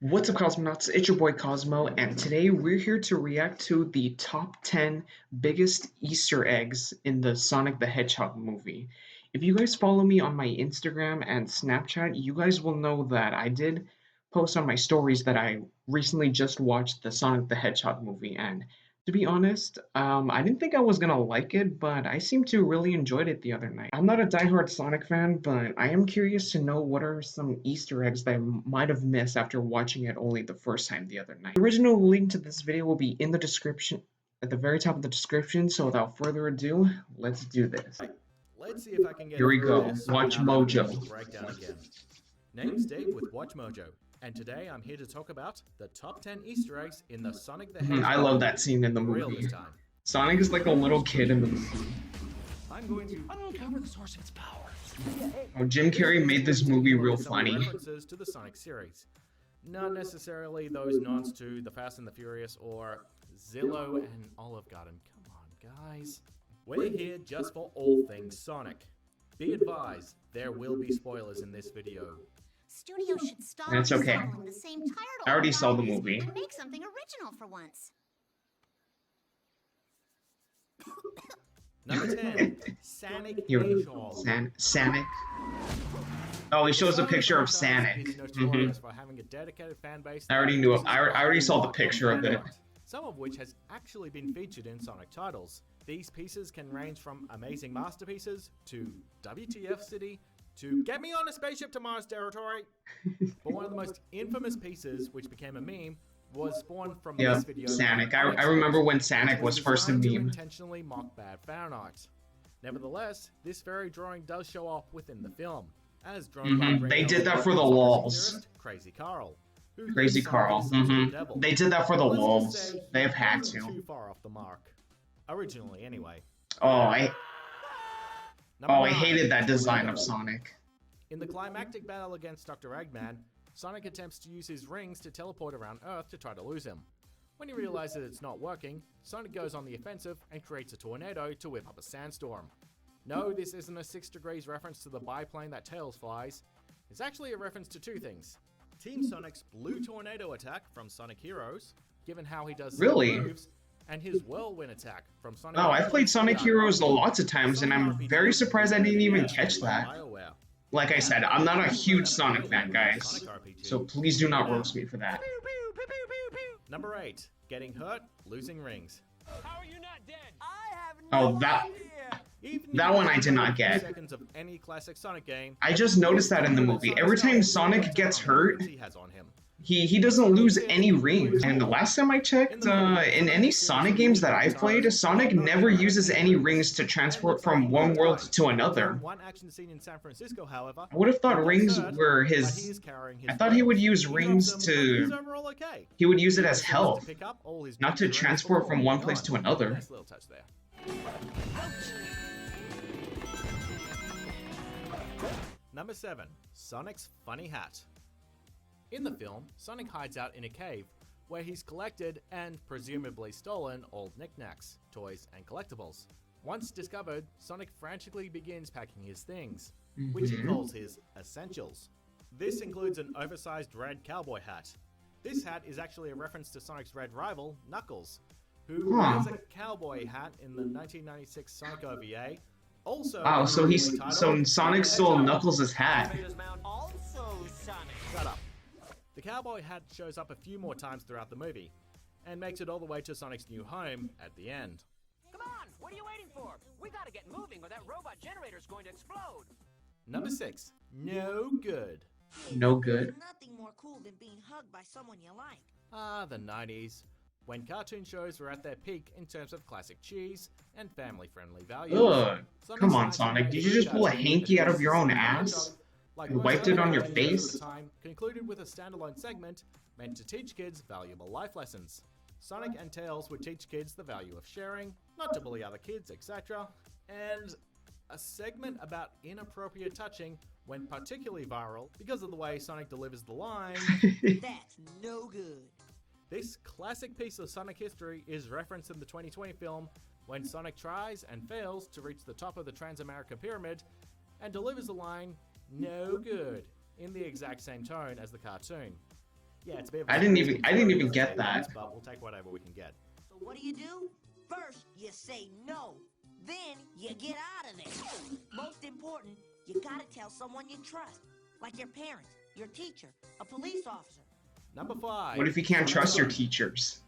What's up, Cosmonauts? It's your boy Cosmo, and today we're here to react to the top 10 biggest Easter eggs in the Sonic the Hedgehog movie. If you guys follow me on my Instagram and Snapchat, you guys will know that I did post on my stories that I recently just watched the Sonic the Hedgehog movie, and to be honest, I didn't think I was gonna like it, but I seem to really enjoyed it the other night. I'm not a diehard Sonic fan, but I am curious to know what are some Easter eggs that I might have missed after watching it only the first time the other night. The original link to this video will be in the description, at the very top of the description, so without further ado, let's do this. Let's see if I can get Here we through go. this Watch without having Mojo. a breakdown again. Name's Dave with Watch Mojo, and today I'm here to talk about the top 10 Easter eggs in the Sonic the Hedgehog. I love that scene in the real movie. this time. Sonic is like a little kid in the movie. I'm going to uncover the source of its power. Oh, Jim Carrey made this movie real Some funny. references to the Sonic series. Not necessarily those nods to The Fast and the Furious or Zillow and Olive Garden. Come on, guys. We're here just for all things Sonic. Be advised, there will be spoilers in this video. Studio should stop That's okay. recycling the same tired I already old saw the properties movie. and make something original for once. Number 10, Sonic Here, Hedgehog. Sonic. Oh, he shows a picture of Sonic Sonic. is notorious for having a dedicated fan base. I already knew it. I already saw the picture of it. Some of which has actually been featured in Sonic titles. These pieces can range from amazing masterpieces to WTF City to Get Me on a Spaceship to Mars Territory. But one of the most infamous pieces, which became a meme, was spawned from Yeah, this video. Sonic. I remember when Sonic was first a designed to meme. intentionally mock bad fan art. Nevertheless, this very drawing does show up within the film, as drawn by They Ringo's did that for the conspiracy walls. theorist, Crazy Carl. Who Crazy thinks Sonic Carl. is essentially the devil. They did that for the Let's just walls. say They've he had wasn't to. Too far off the mark. Originally, anyway. Oh, I Number 9. hated that design of Sonic. In the climactic battle against Dr. Eggman, Sonic attempts to use his rings to teleport around Earth to try to lose him. When he realizes it's not working, Sonic goes on the offensive and creates a tornado to whip up a sandstorm. No, this isn't a 6 degrees reference to the biplane that Tails flies. It's actually a reference to two things. Team Sonic's Blue Tornado attack from Sonic Heroes, given how he does Really? moves, and his Whirlwind attack from Sonic Oh, I've played Sonic Heroes lots of times, and I'm very surprised I didn't even catch that. Like I said, I'm not a huge Sonic fan, guys. So please do not roast me for that. Number 8. Getting hurt, losing rings. How are you not dead? Oh, that one I did not get. Seconds of any classic Sonic game. I just noticed that in the movie. Every time Sonic gets hurt, He has on him. he doesn't lose any rings. And the last time I checked, in any Sonic games that I've played, Sonic never uses any rings to transport from one world to another. One action scene in San Francisco, however, I would have thought he rings gets hurt, were but he his... is carrying his I thought he would weight. use He rings drops them, but he's to... overall okay. He would use it as He health, pick up all his not to rings transport before from one moving place on. to another. Nice little touch there. Number 7. Sonic's funny hat. In the film, Sonic hides out in a cave where he's collected and presumably stolen old knickknacks, toys, and collectibles. Once discovered, Sonic frantically begins packing his things, which he calls his essentials. This includes an oversized red cowboy hat. This hat is actually a reference to Sonic's red rival, Knuckles, who wears a cowboy hat in the 1996 Sonic OVA. Also, Wow, so Sonic stole Knuckles' hat. Also, Sonic. Shut up. The cowboy hat shows up a few more times throughout the movie, and makes it all the way to Sonic's new home at the end. Come on, what are you waiting for? We gotta get moving or that robot generator's going to explode. Number 6. No good. No good. Nothing more cool than being hugged by someone you like. Ah, the 90s. When cartoon shows were at their peak in terms of classic cheese and family-friendly values. Ugh. Sonic's Come on, nice Sonic. and Did you just pull a cartoon hanky out of your own and ass? like and most wiped it other on your cartoons face? at the time, concluded with a standalone segment meant to teach kids valuable life lessons. Sonic and Tails would teach kids the value of sharing, not to bully other kids, etc. And a segment about inappropriate touching went particularly viral because of the way Sonic delivers the line. That's no good. This classic piece of Sonic history is referenced in the 2020 film when Sonic tries and fails to reach the top of the Transamerica Pyramid and delivers the line, "No good," in the exact same tone as the cartoon. Yeah, it's a bit of a I didn't stretch even considering get it's that. but we'll take whatever we can get. So what do? First, you say no. Then, you get out of there. Most important, you gotta tell someone you trust. Like your parents, your teacher, a police officer. Number 5. What if you can't Sonic's trust your Home. teachers?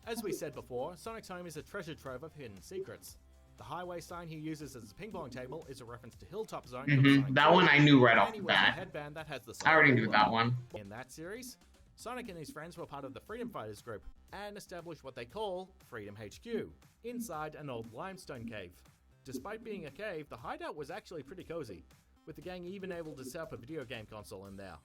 As we said before, Sonic's home is a treasure trove of hidden secrets. The highway sign he uses as a ping pong table is a reference to Hilltop Zone. from Sonic That 2, one I knew right off and he the wears a bat. headband that has the I already Sonic knew emblem. that one. In that series, Sonic and his friends were part of the Freedom Fighters group and established what they call Freedom HQ, inside an old limestone cave. Despite being a cave, the hideout was actually pretty cozy, with the gang even able to set up a video game console in there.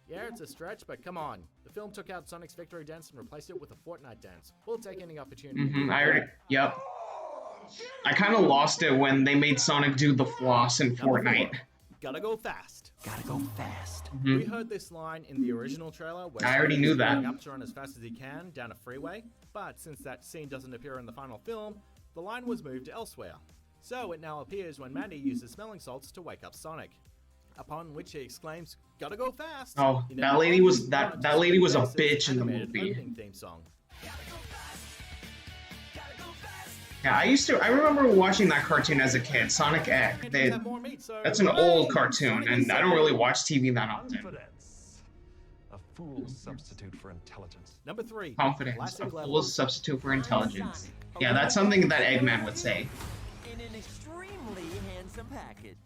Yeah, it's a stretch, but come on. The film took out Sonic's victory dance and replaced it with a Fortnite dance. We'll take any opportunity. I already. Yep. I kind of lost it when they made Sonic do the floss in Number Fortnite. 4, gotta go fast. Gotta go fast. We heard this line in the original trailer where I already Sonic knew is that. going up to run as fast as he can down a freeway, but since that scene doesn't appear in the final film, the line was moved elsewhere. So it now appears when Mandy uses smelling salts to wake up Sonic. Upon which he exclaims, "Gotta go fast!" Oh, in that an lady was homage that to lady was a Sonic bitch in the animated movie. opening theme song. Yeah, I remember watching that cartoon as a kid, Sonic Egg. Androids have more meat, so That's an hooray! old cartoon, Sonic and is I don't really saved. watch TV that often. Confidence. A fool's substitute for intelligence. Number 3. Confidence, Classic a fool's levels. substitute for intelligence. Yeah, that's something that Eggman would say. In an extremely handsome package.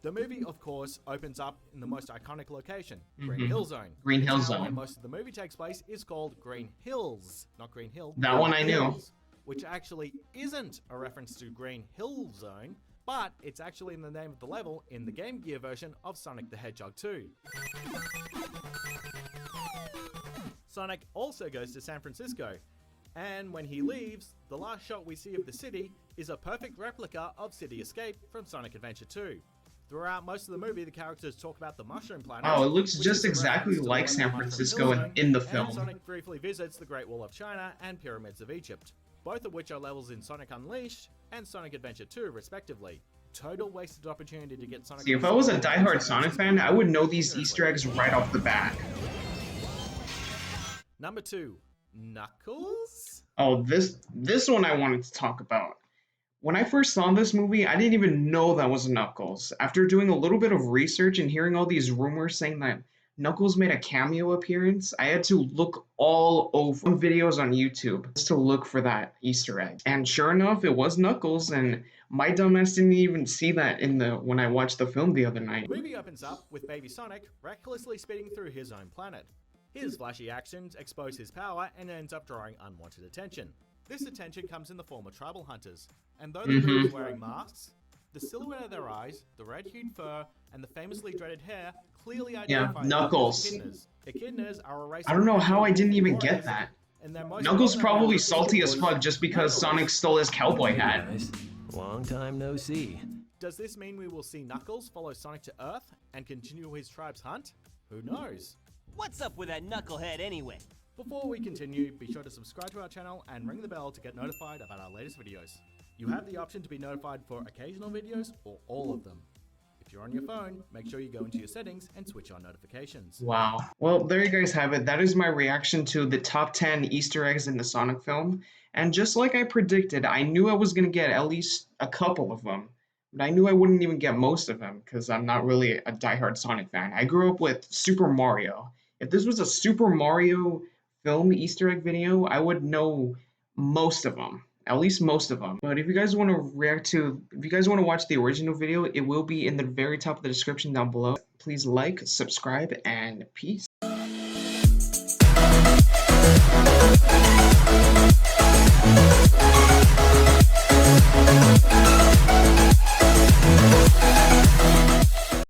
The movie, of course, opens up in the most iconic location, Green Hill Zone. Green The Hill town Zone. where most of the movie takes place is called Green Hills, not Green Hill. That Green one I knew. Hills, which actually isn't a reference to Green Hill Zone, but it's actually in the name of the level in the Game Gear version of Sonic the Hedgehog 2. Sonic also goes to San Francisco, and when he leaves, the last shot we see of the city is a perfect replica of City Escape from Sonic Adventure 2. Throughout most of the movie, the characters talk about the Mushroom Planet. Oh, it looks which just is a exactly reference to the like one San in Mushroom Francisco Hill in- Zone, in the and film. Sonic briefly visits the Great Wall of China and Pyramids of Egypt, both of which are levels in Sonic Unleashed and Sonic Adventure 2, respectively. Total wasted opportunity to get Sonic. See, if I was a diehard Sonic fan, I would know these Easter eggs right off the bat. Number 2, Knuckles. Oh, this one I wanted to talk about. When I first saw this movie, I didn't even know that was Knuckles. After doing a little bit of research and hearing all these rumors saying that Knuckles made a cameo appearance, I had to look all over videos on YouTube just to look for that Easter egg. And sure enough, it was Knuckles, and my dumbass didn't even see that when I watched the film the other night. The movie opens up with Baby Sonic recklessly speeding through his own planet. His flashy actions expose his power and ends up drawing unwanted attention. This attention comes in the form of tribal hunters, and though the group is wearing masks, the silhouette of their eyes, the red-hued fur, and the famously dreaded hair clearly identify them Knuckles. as echidnas. Echidnas are a race I don't know of how I didn't even get warriors, that. and their most Knuckles well-known probably members salty as was fuck just because Knuckles. Sonic stole his cowboy hat. Long time no see. Does this mean we will see Knuckles follow Sonic to Earth and continue his tribe's hunt? Who knows? What's up with that knucklehead anyway? Before we continue, be sure to subscribe to our channel and ring the bell to get notified about our latest videos. You have the option to be notified for occasional videos or all of them. If you're on your phone, make sure you go into your settings and switch on notifications. Wow. Well, there you guys have it. That is my reaction to the top 10 Easter eggs in the Sonic film. And just like I predicted, I knew I was going to get at least a couple of them. But I knew I wouldn't even get most of them because I'm not really a diehard Sonic fan. I grew up with Super Mario. If this was a Super Mario film Easter egg video, I would know most of them. At least most of them. But if you guys want to watch the original video, it will be in the very top of the description down below. Please like, subscribe, and peace.